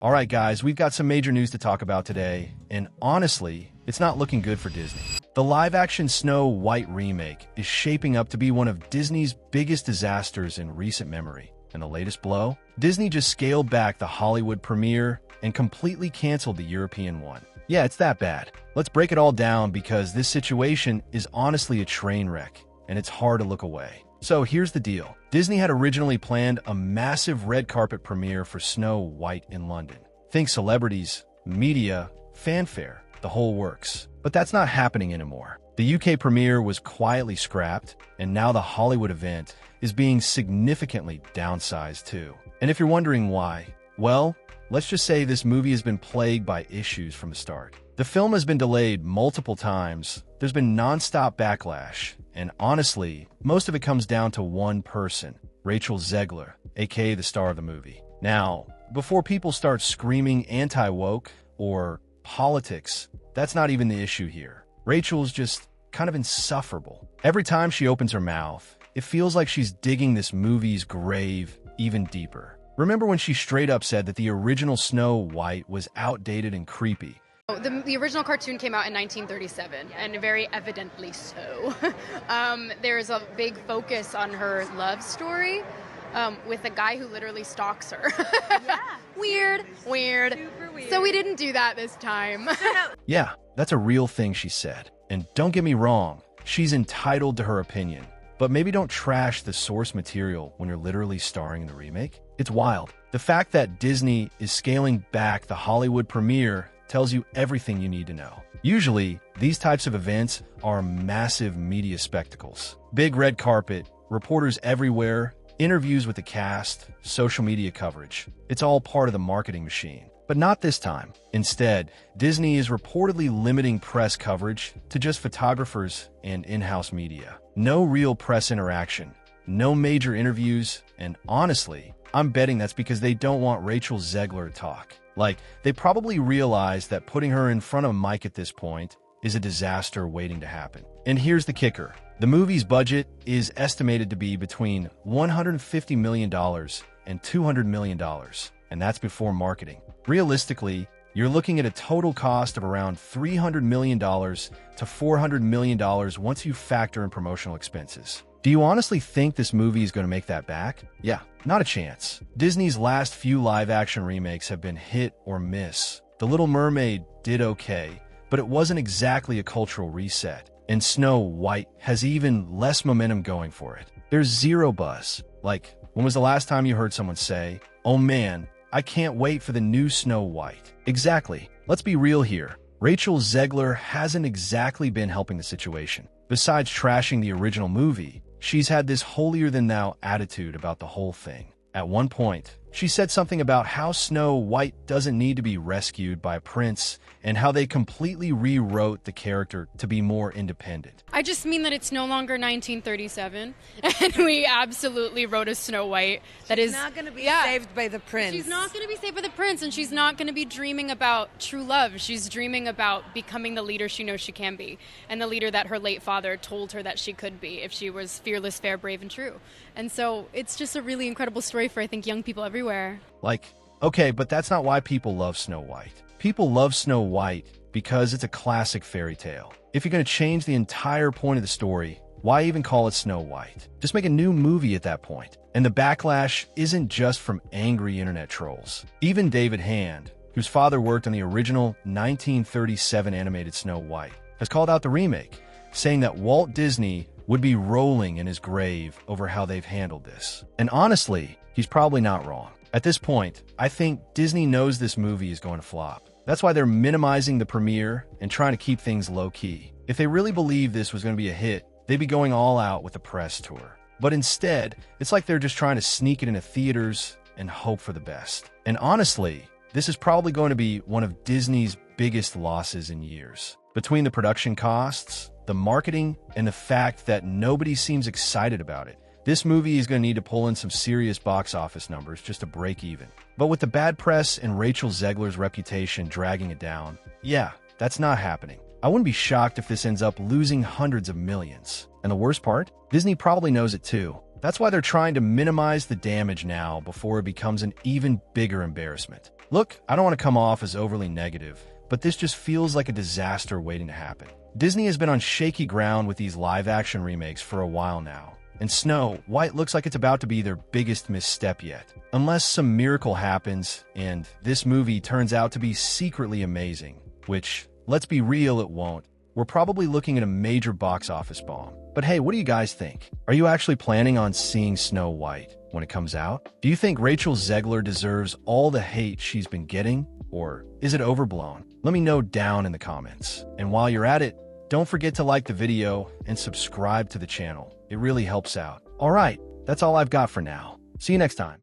All right, guys, we've got some major news to talk about today, and honestly, it's not looking good for Disney. The live-action Snow White remake is shaping up to be one of Disney's biggest disasters in recent memory. And the latest blow? Disney just scaled back the Hollywood premiere and completely canceled the European one. Yeah, it's that bad. Let's break it all down because this situation is honestly a train wreck, and it's hard to look away. So here's the deal. Disney had originally planned a massive red carpet premiere for Snow White in London. Think celebrities, media, fanfare, the whole works. But that's not happening anymore. The UK premiere was quietly scrapped, and now the Hollywood event is being significantly downsized too. And if you're wondering why, well, let's just say this movie has been plagued by issues from the start. The film has been delayed multiple times, there's been non-stop backlash, and honestly, most of it comes down to one person, Rachel Zegler, aka the star of the movie. Now, before people start screaming anti-woke or politics, that's not even the issue here. Rachel's just kind of insufferable. Every time she opens her mouth, it feels like she's digging this movie's grave even deeper. Remember when she straight up said that the original Snow White was outdated and creepy? The original cartoon came out in 1937, and very evidently so. There's a big focus on her love story with a guy who literally stalks her. Yeah. Weird. Super weird. So we didn't do that this time. Yeah, that's a real thing she said. And don't get me wrong, she's entitled to her opinion. But maybe don't trash the source material when you're literally starring in the remake. It's wild. The fact that Disney is scaling back the Hollywood premiere tells you everything you need to know. Usually, these types of events are massive media spectacles. Big red carpet, reporters everywhere, interviews with the cast, social media coverage. It's all part of the marketing machine. But not this time. Instead, Disney is reportedly limiting press coverage to just photographers and in-house media. No real press interaction, no major interviews, and honestly, I'm betting that's because they don't want Rachel Zegler to talk. Like, they probably realize that putting her in front of a mic at this point is a disaster waiting to happen. And here's the kicker. The movie's budget is estimated to be between $150 million and $200 million, and that's before marketing. Realistically, you're looking at a total cost of around $300 million to $400 million once you factor in promotional expenses. Do you honestly think this movie is going to make that back? Yeah, not a chance. Disney's last few live-action remakes have been hit or miss. The Little Mermaid did okay, but it wasn't exactly a cultural reset. And Snow White has even less momentum going for it. There's zero buzz. Like, when was the last time you heard someone say, "Oh man, I can't wait for the new Snow White"? Exactly. Let's be real here. Rachel Zegler hasn't exactly been helping the situation. Besides trashing the original movie, she's had this holier-than-thou attitude about the whole thing. At one point, she said something about how Snow White doesn't need to be rescued by a prince and how they completely rewrote the character to be more independent. I just mean that it's no longer 1937, and we absolutely wrote a Snow White that She's is not going to be saved by the prince. She's not going to be saved by the prince, and she's not going to be dreaming about true love. She's dreaming about becoming the leader she knows she can be, and the leader that her late father told her that she could be if she was fearless, fair, brave, and true. And so it's just a really incredible story for, I think, young people everywhere. Like, okay, but that's not why people love Snow White. People love Snow White because it's a classic fairy tale. If you're going to change the entire point of the story, why even call it Snow White? Just make a new movie at that point. And the backlash isn't just from angry internet trolls. Even David Hand, whose father worked on the original 1937 animated Snow White, has called out the remake, saying that Walt Disney would be rolling in his grave over how they've handled this. And honestly, he's probably not wrong. At this point, I think Disney knows this movie is going to flop. That's why they're minimizing the premiere and trying to keep things low-key. If they really believed this was going to be a hit, they'd be going all out with a press tour. But instead, it's like they're just trying to sneak it into theaters and hope for the best. And honestly, this is probably going to be one of Disney's biggest losses in years. Between the production costs, the marketing, and the fact that nobody seems excited about it, this movie is going to need to pull in some serious box office numbers just to break even. But with the bad press and Rachel Zegler's reputation dragging it down, yeah, that's not happening. I wouldn't be shocked if this ends up losing hundreds of millions. And the worst part? Disney probably knows it too. That's why they're trying to minimize the damage now before it becomes an even bigger embarrassment. Look, I don't want to come off as overly negative, but this just feels like a disaster waiting to happen. Disney has been on shaky ground with these live-action remakes for a while now, and Snow White looks like it's about to be their biggest misstep yet. Unless some miracle happens and this movie turns out to be secretly amazing, which, let's be real, it won't, we're probably looking at a major box office bomb. But hey, what do you guys think? Are you actually planning on seeing Snow White when it comes out? Do you think Rachel Zegler deserves all the hate she's been getting, or is it overblown? Let me know down in the comments. And while you're at it, don't forget to like the video and subscribe to the channel. It really helps out. All right, that's all I've got for now. See you next time.